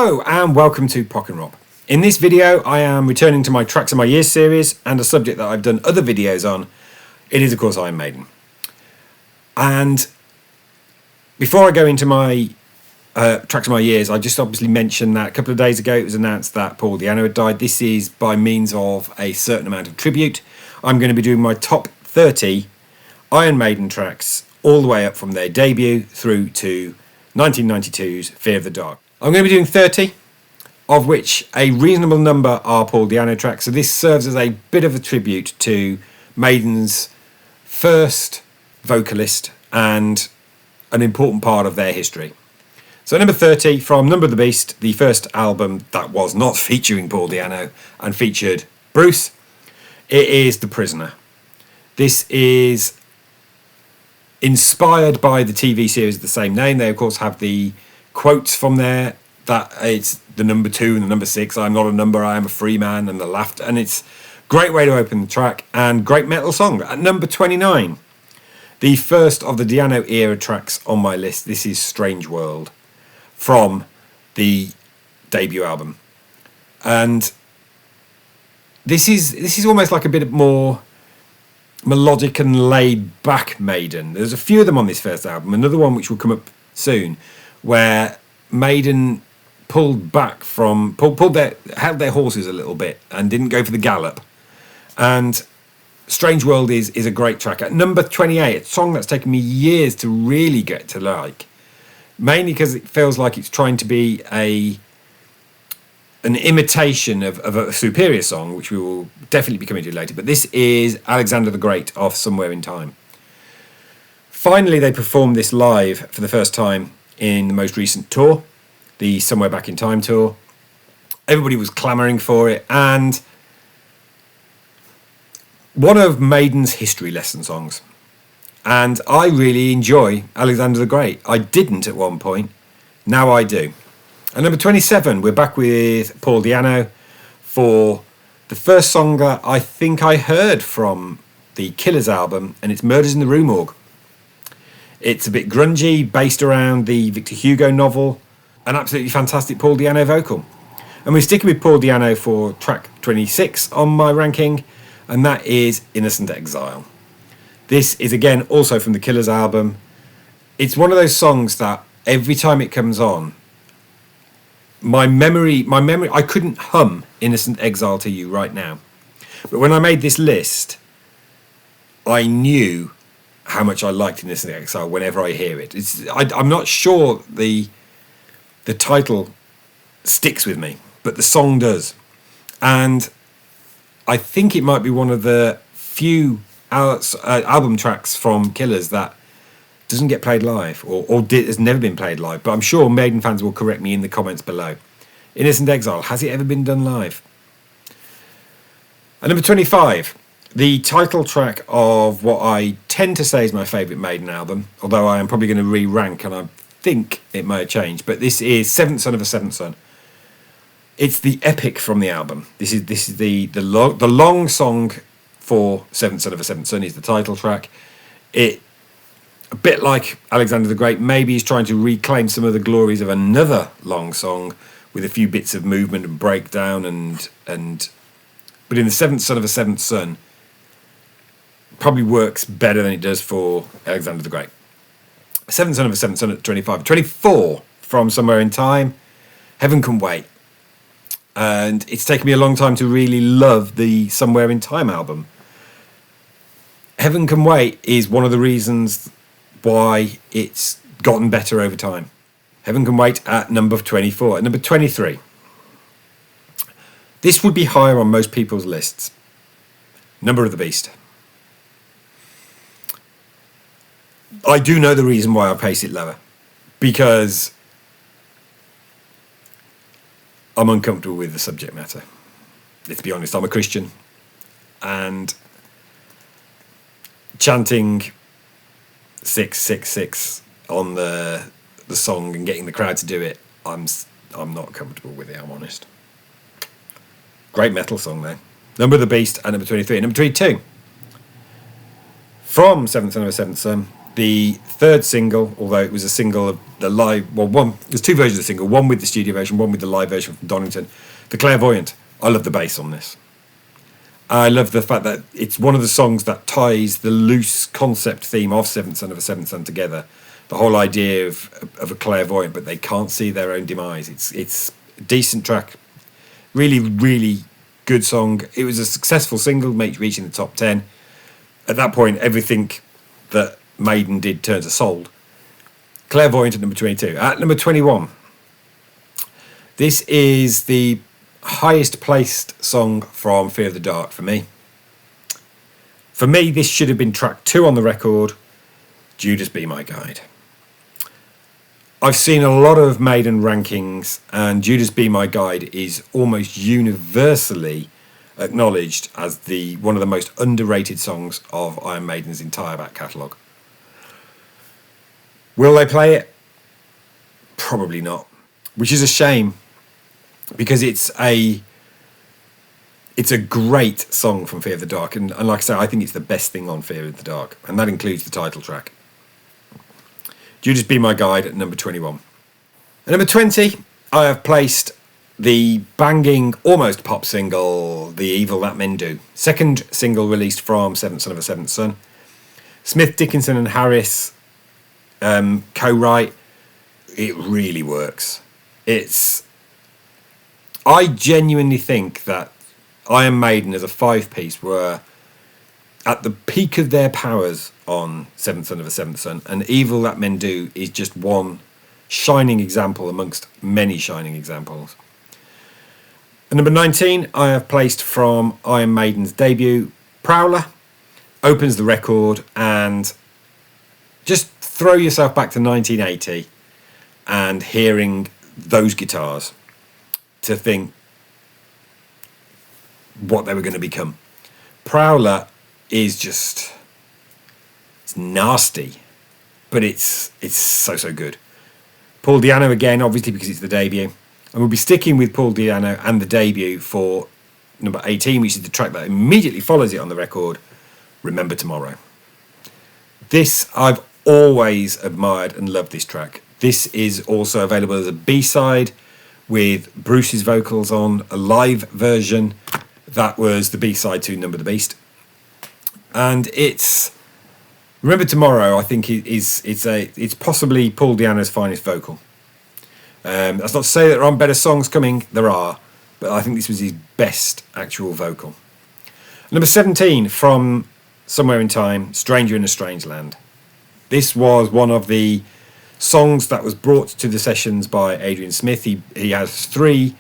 Hello and welcome to Pock and Rob. In this video I am returning to my Tracks of My Years series and a subject that I've done other videos on. It is of course Iron Maiden. And before I go into my Tracks of My Years, I just obviously mentioned that a couple of days ago it was announced that Paul Di'Anno had died. This is by means of a certain amount of tribute. I'm going to be doing my top 30 Iron Maiden tracks all the way up from their debut through to 1992's Fear of the Dark. I'm going to be doing 30, of which a reasonable number are Paul Di'Anno tracks, so this serves as a bit of a tribute to Maiden's first vocalist and an important part of their history. So number 30 from Number of the Beast, the first album that was not featuring Paul Di'Anno and featured Bruce, it is The Prisoner. This is inspired by the TV series of the same name. They of course have the quotes from there that it's the number 2 and the number 6, I'm not a number, I am a free man, and the laughter, and it's a great way to open the track and great metal song. At number 29, the first of the Di'Anno era tracks on my list, this is Strange World from the debut album. And this is almost like a bit more melodic and laid back Maiden. There's a few of them on this first album, another one which will come up soon, where Maiden held their horses a little bit and didn't go for the gallop. And Strange World is a great track. At number 28, a song that's taken me years to really get to like, mainly because it feels like it's trying to be an imitation of a superior song, which we will definitely be coming to later. But this is Alexander the Great off Somewhere in Time. Finally, they performed this live for the first time in the most recent tour, the Somewhere Back in Time tour. Everybody was clamouring for it, and one of Maiden's history lesson songs. And I really enjoy Alexander the Great. I didn't at one point, now I do. At number 27, we're back with Paul Di'Anno for the first song that I think I heard from the Killers album, and it's Murders in the Rue Morgue. It's a bit grungy, based around the Victor Hugo novel, an absolutely fantastic Paul Di'Anno vocal. And we're sticking with Paul Di'Anno for track 26 on my ranking, and that is Innocent Exile. This is again also from the Killers album. It's one of those songs that every time it comes on, my memory, I couldn't hum Innocent Exile to you right now. But when I made this list, I knew how much I liked Innocent Exile whenever I hear it. I'm not sure the title sticks with me, but the song does. And I think it might be one of the few album tracks from Killers that doesn't get played live or has never been played live, but I'm sure Maiden fans will correct me in the comments below. Innocent Exile, has it ever been done live? At number 25, the title track of what I tend to say is my favourite Maiden album, although I am probably going to re-rank and I think it may have changed, but this is Seventh Son of a Seventh Son. It's the epic from the album. This is the long song for Seventh Son of a Seventh Son is the title track. It, a bit like Alexander the Great, maybe he's trying to reclaim some of the glories of another long song with a few bits of movement and breakdown but in the Seventh Son of a Seventh Son probably works better than it does for Alexander the Great. Seventh Son of a Seventh Son at 25. 24 from Somewhere in Time, Heaven Can Wait. And it's taken me a long time to really love the Somewhere in Time album. Heaven Can Wait is one of the reasons why it's gotten better over time. Heaven Can Wait at number 24. At number 23. This would be higher on most people's lists. Number of the Beast. I do know the reason why I place it lower. Because I'm uncomfortable with the subject matter. Let's be honest, I'm a Christian. And chanting 666 on the song and getting the crowd to do it, I'm not comfortable with it, I'm honest. Great metal song though. Number of the Beast at number 23. Number 22. From Seventh Son of a Seventh Son, the third single, although it was a single of the live, well, there's two versions of the single, one with the studio version, one with the live version from Donington. The Clairvoyant. I love the bass on this. I love the fact that it's one of the songs that ties the loose concept theme of Seventh Son of a Seventh Son together. The whole idea of a clairvoyant, but they can't see their own demise. It's a decent track. Really, really good song. It was a successful single, reaching the top 10. At that point, everything that Maiden did turned to sold. Clairvoyant at number 22. At number 21, this is the highest placed song from Fear of the Dark for me. For me, this should have been track 2 on the record, Judas Be My Guide. I've seen a lot of Maiden rankings, and Judas Be My Guide is almost universally acknowledged as one of the most underrated songs of Iron Maiden's entire back catalogue. Will they play it? Probably not, which is a shame, because it's a great song from Fear of the Dark, and like I say, I think it's the best thing on Fear of the Dark, and that includes the title track. Judas Be My Guide at number 21. At number 20, I have placed the banging, almost pop single, The Evil That Men Do. Second single released from Seventh Son of a Seventh Son. Smith, Dickinson and Harris co-write. It really works. I genuinely think that Iron Maiden as a 5-piece were at the peak of their powers on Seventh Son of a Seventh Son, and Evil That Men Do is just one shining example amongst many shining examples. At number 19, I have placed from Iron Maiden's debut, Prowler. Opens the record, and just throw yourself back to 1980 and hearing those guitars to think what they were going to become. Prowler is just, it's nasty, but it's so good. Paul Di'Anno again, obviously because it's the debut, and we'll be sticking with Paul Di'Anno and the debut for number 18, which is the track that immediately follows it on the record, Remember Tomorrow. This, I've always admired and loved this track. This is also available as a B-side with Bruce's vocals on, a live version that was the B-side to Number the Beast. And it's Remember Tomorrow, I think it's possibly Paul Di'Anno's finest vocal. That's not to say that there aren't better songs coming, there are, but I think this was his best actual vocal. Number 17 from Somewhere in Time, Stranger in a Strange Land. This was one of the songs that was brought to the sessions by Adrian Smith. He has 3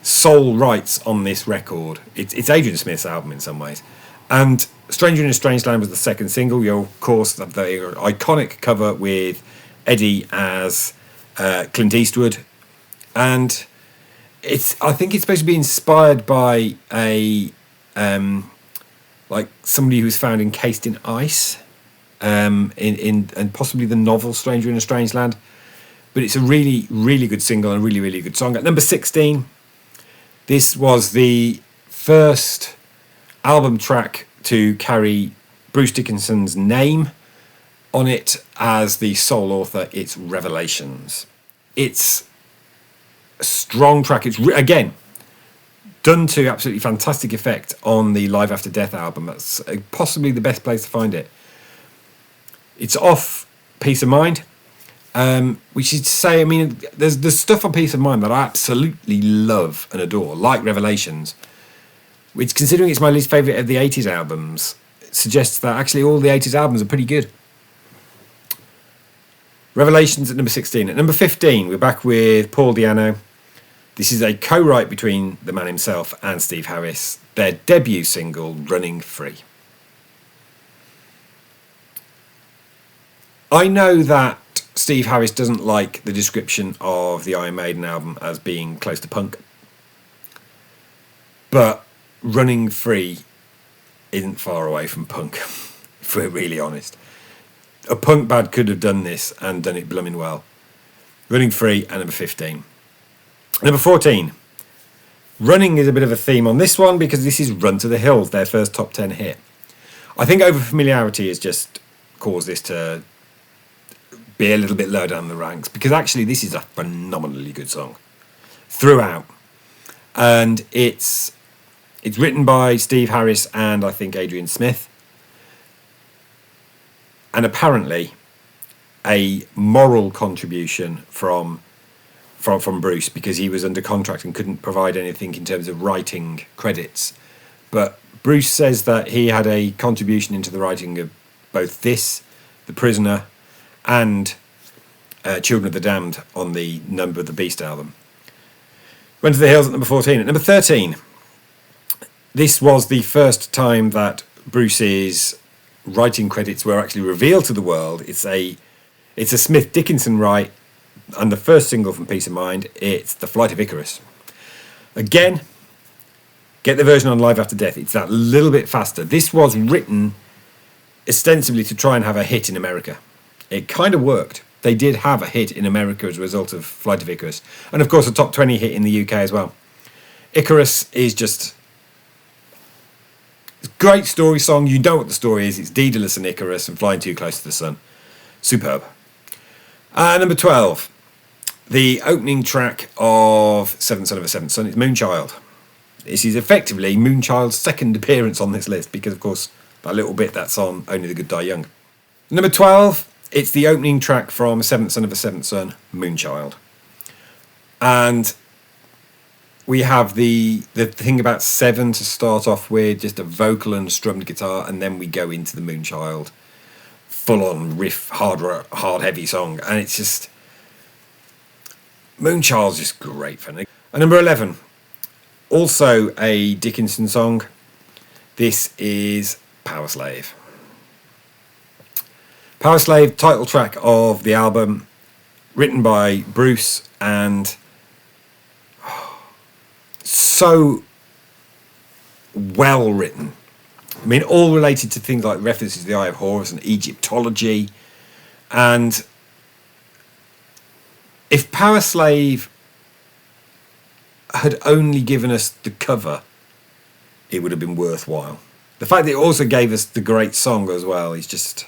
sole rights on this record. It's Adrian Smith's album in some ways. And Stranger in a Strange Land was the second single. You of course, the iconic cover with Eddie as Clint Eastwood. And I think it's supposed to be inspired by a like somebody who was found encased in ice, and possibly the novel Stranger in a Strange Land. But it's a really, really good single and a really, really good song. At number 16, this was the first album track to carry Bruce Dickinson's name on it as the sole author. It's Revelations. It's a strong track. It's again done to absolutely fantastic effect on the Live After Death album. That's possibly the best place to find it. It's off Peace of Mind, which is to say, I mean, there's stuff on Peace of Mind that I absolutely love and adore, like Revelations, which, considering it's my least favourite of the 80s albums, suggests that actually all the 80s albums are pretty good. Revelations at number 16. At number 15, we're back with Paul Di'Anno. This is a co-write between the man himself and Steve Harris, their debut single, Running Free. I know that Steve Harris doesn't like the description of the Iron Maiden album as being close to punk, but Running Free isn't far away from punk, if we're really honest. A punk band could have done this and done it blooming well. Running Free at number 15. Number 14. Running is a bit of a theme on this one because this is Run to the Hills, their first top 10 hit. I think over familiarity has just caused this to be a little bit lower down the ranks, because actually this is a phenomenally good song throughout, and it's written by Steve Harris and I think Adrian Smith, and apparently a moral contribution from Bruce, because he was under contract and couldn't provide anything in terms of writing credits. But Bruce says that he had a contribution into the writing of both this, The Prisoner, and Children of the Damned on the Number of the Beast album. Went to the Hills at number 14. At number 13, this was the first time that Bruce's writing credits were actually revealed to the world. It's a Smith Dickinson write, and the first single from Peace of Mind, it's The Flight of Icarus. Again, get the version on Live After Death. It's that little bit faster. This was written ostensibly to try and have a hit in America. It kind of worked. They did have a hit in America as a result of Flight of Icarus. And of course a top 20 hit in the UK as well. Icarus is just a great story song. You know what the story is. It's Daedalus and Icarus and flying too close to the sun. Superb. Number 12. The opening track of Seventh Son of a Seventh Son is Moonchild. This is effectively Moonchild's second appearance on this list, because of course that little bit that's on Only the Good Die Young. Number 12, it's the opening track from Seventh Son of a Seventh Son, Moonchild. And we have the thing about Seven to start off with, just a vocal and strummed guitar, and then we go into the Moonchild full-on riff, hard heavy song, and it's just, Moonchild's just great fun. And number 11, also a Dickinson song. This is Power Slave. Power Slave, title track of the album, written by Bruce, and so well written. I mean, all related to things like references to the Eye of Horus and Egyptology. And if Power Slave had only given us the cover, it would have been worthwhile. The fact that it also gave us the great song as well is just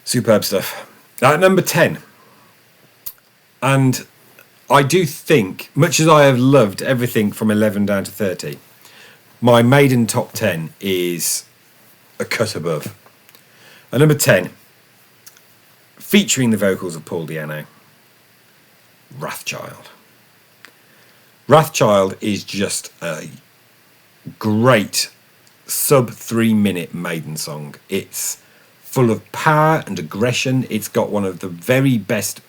superb stuff. At number 10, and I do think, much as I have loved everything from 11 down to 30, my Maiden top 10 is a cut above. At number 10, featuring the vocals of Paul Di'Anno, Wrathchild. Wrathchild is just a great sub 3 minute Maiden song. It's full of power and aggression. It's got one of the very best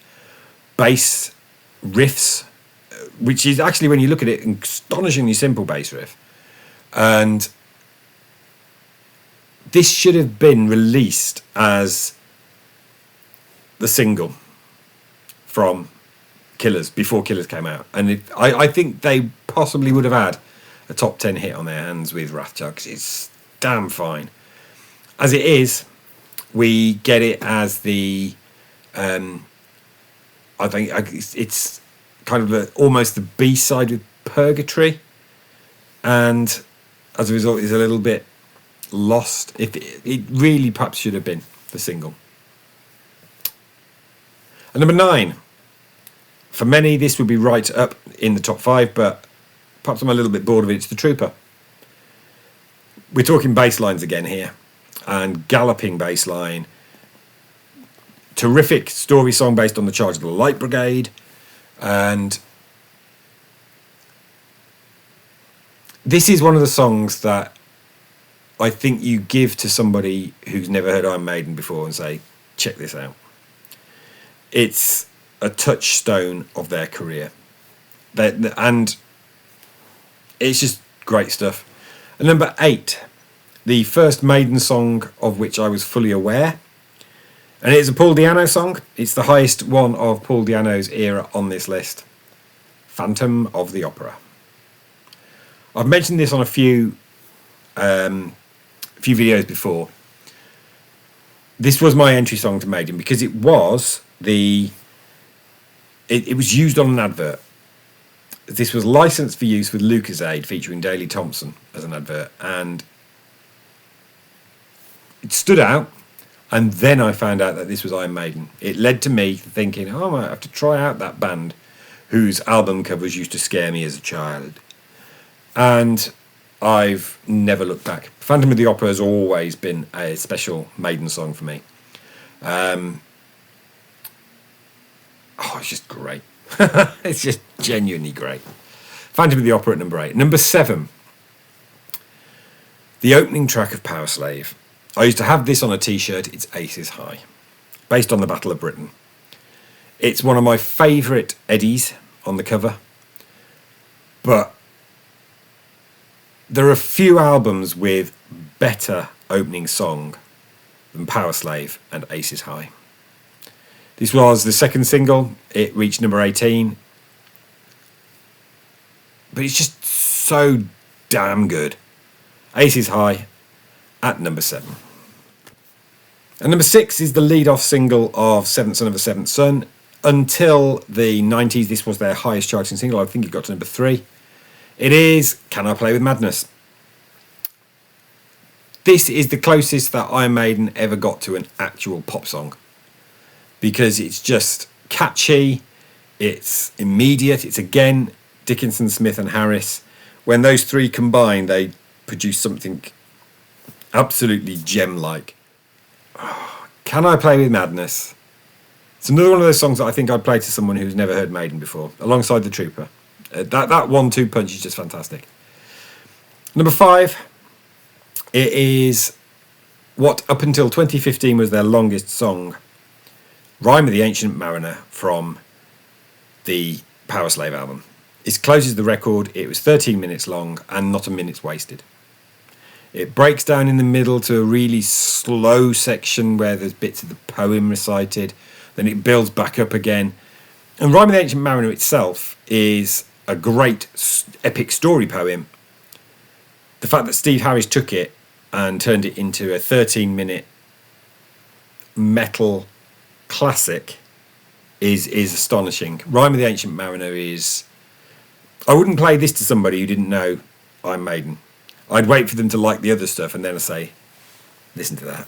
bass riffs, which is actually, when you look at it, an astonishingly simple bass riff. And this should have been released as the single from Killers, before Killers came out. And I think they possibly would have had a top 10 hit on their hands with Wrathchild, because it's damn fine. As it is, we get it as the I think it's kind of almost the B-side with Purgatory, and as a result is a little bit lost. If it really perhaps should have been the single. And number 9, for many this would be right up in the top 5, but perhaps I'm a little bit bored of it. It's The Trooper. We're talking bass lines again here, and galloping bass line. Terrific story song based on the Charge of the Light Brigade, and this is one of the songs that I think you give to somebody who's never heard Iron Maiden before and say, check this out. It's a touchstone of their career, and it's just great stuff. And number 8, the first Maiden song of which I was fully aware, and it's a Paul Di'Anno song. It's the highest one of Paul Di'Anno's era on this list, Phantom of the Opera. I've mentioned this on a few videos before. This was my entry song to Maiden because it was it was used on an advert. This was licensed for use with Lucozade, featuring Daley Thompson as an advert, and it stood out. And then I found out that this was Iron Maiden. It led to me thinking, oh, I might have to try out that band whose album covers used to scare me as a child. And I've never looked back. Phantom of the Opera has always been a special Maiden song for me. It's just great. It's just genuinely great. Phantom of the Opera at number 8. Number 7, the opening track of Power Slave. I used to have this on a t-shirt. It's Aces High, based on the Battle of Britain. It's one of my favourite Eddies on the cover, but there are a few albums with better opening song than Power Slave and Aces High. This was the second single. It reached number 18. But it's just so damn good. Aces High at number 7. And number 6 is the lead-off single of Seventh Son of a Seventh Son. Until the 90s, this was their highest charting single. I think it got to number 3. It is Can I Play With Madness? This is the closest that Iron Maiden ever got to an actual pop song, because it's just catchy, it's immediate, it's again Dickinson, Smith and Harris. When those three combine, they produce something absolutely gem-like. Can I Play With Madness? It's another one of those songs that I think I'd play to someone who's never heard Maiden before, alongside The Trooper. That 1-2 punch is just fantastic. Number 5, it is what up until 2015 was their longest song, Rhyme of the Ancient Mariner from the Power Slave album. It closes the record. It was 13 minutes long and not a minute's wasted. It breaks down in the middle to a really slow section where there's bits of the poem recited. Then it builds back up again. And Rhyme of the Ancient Mariner itself is a great epic story poem. The fact that Steve Harris took it and turned it into a 13-minute metal classic is astonishing. Rhyme of the Ancient Mariner is... I wouldn't play this to somebody who didn't know I'm Maiden. I'd wait for them to like the other stuff and then I'd say, listen to that.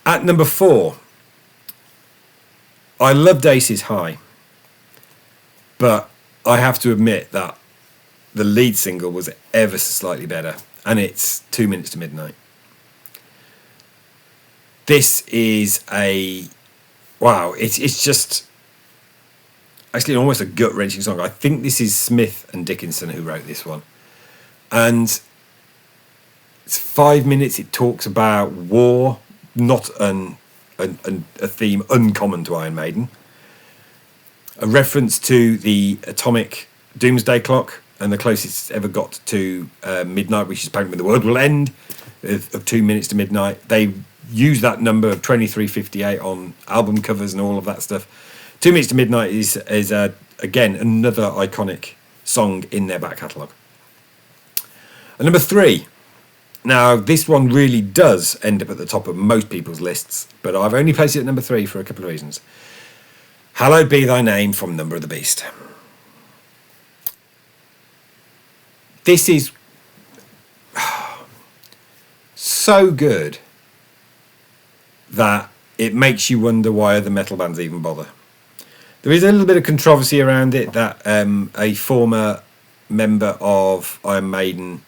At number 4, I loved Aces High, but I have to admit that the lead single was ever so slightly better, and it's 2 Minutes to Midnight. This is it's just actually almost a gut-wrenching song. I think this is Smith and Dickinson who wrote this one. And it's 5 minutes. It talks about war, not a theme uncommon to Iron Maiden. A reference to the atomic doomsday clock and the closest it's ever got to midnight, which is apparently when the world will end, of 2 minutes to midnight. They use that number of 2358 on album covers and all of that stuff. 2 Minutes to Midnight is again another iconic song in their back catalogue. And number 3, now this one really does end up at the top of most people's lists, but I've only placed it at number 3 for a couple of reasons. Hallowed Be Thy Name from Number of the Beast. This is so good that it makes you wonder why other metal bands even bother. There is a little bit of controversy around it that a former member of Iron Maiden,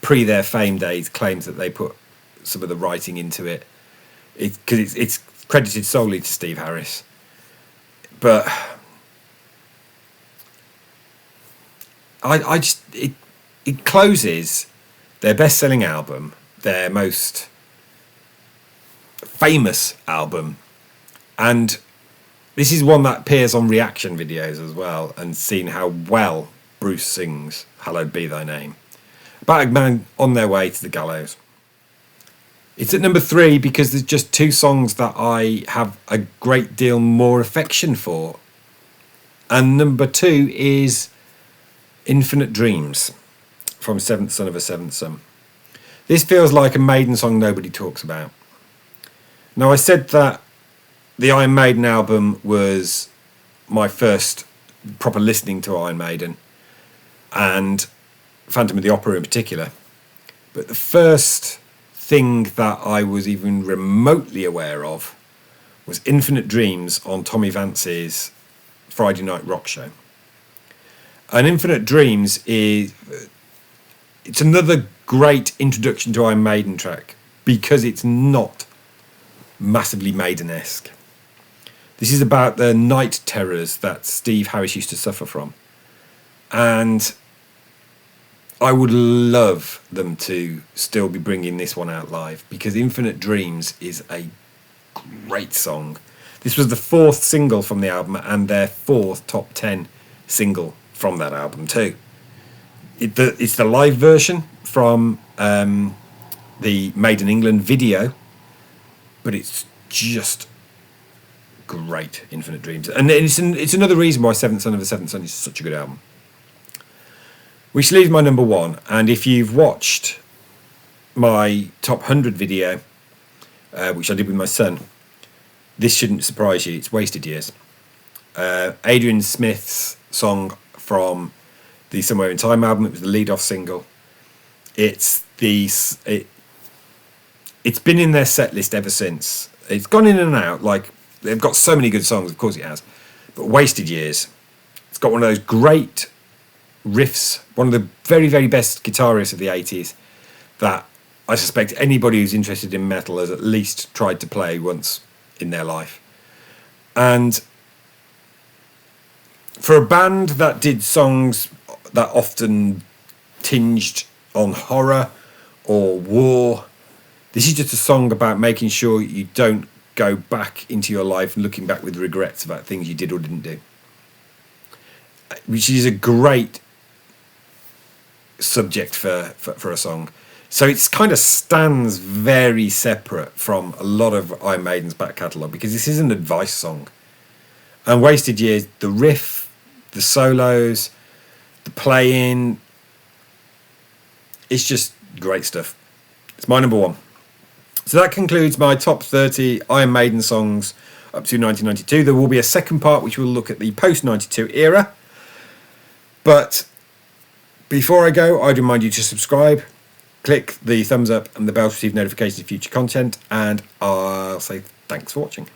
pre their fame days, claims that they put some of the writing into it because it's credited solely to Steve Harris. But it closes their best-selling album, their most famous album, and this is one that appears on reaction videos as well, and seen how well Bruce sings Hallowed Be Thy Name. About a man on their way to the gallows. It's at number 3 because there's just 2 songs that I have a great deal more affection for. And number 2 is Infinite Dreams from Seventh Son of a Seventh Son. This feels like a Maiden song nobody talks about. Now, I said that the Iron Maiden album was my first proper listening to Iron Maiden, and Phantom of the Opera in particular. But the first thing that I was even remotely aware of was Infinite Dreams on Tommy Vance's Friday Night Rock Show. And Infinite Dreams it's another great introduction to Iron Maiden track because it's not massively Maiden-esque. This is about the night terrors that Steve Harris used to suffer from. And I would love them to still be bringing this one out live because Infinite Dreams is a great song. This was the 4th single from the album and their 4th top 10 single from that album too. It's the live version from the Maiden England video, but it's just great, Infinite Dreams. And it's another reason why Seventh Son of a Seventh Son is such a good album. Which leaves my number 1, and if you've watched my top 100 video, which I did with my son, this shouldn't surprise you. It's Wasted Years. Adrian Smith's song from the Somewhere in Time album. It was the lead-off single. It's been in their set list ever since. It's gone in and out. Like, they've got so many good songs, of course it has. But Wasted Years, it's got one of those great riffs, one of the very, very best guitarists of the 80s that I suspect anybody who's interested in metal has at least tried to play once in their life. And for a band that did songs that often tinged on horror or war, this is just a song about making sure you don't go back into your life and looking back with regrets about things you did or didn't do, which is a great subject for a song. So it kind of stands very separate from a lot of Iron Maiden's back catalogue because this is an advice song. And Wasted Years, the riff, the solos, the playing, it's just great stuff. It's my number 1. So that concludes my top 30 Iron Maiden songs up to 1992. There will be a second part which will look at the post-92 era. But before I go, I'd remind you to subscribe, click the thumbs up and the bell to receive notifications of future content, and I'll say thanks for watching.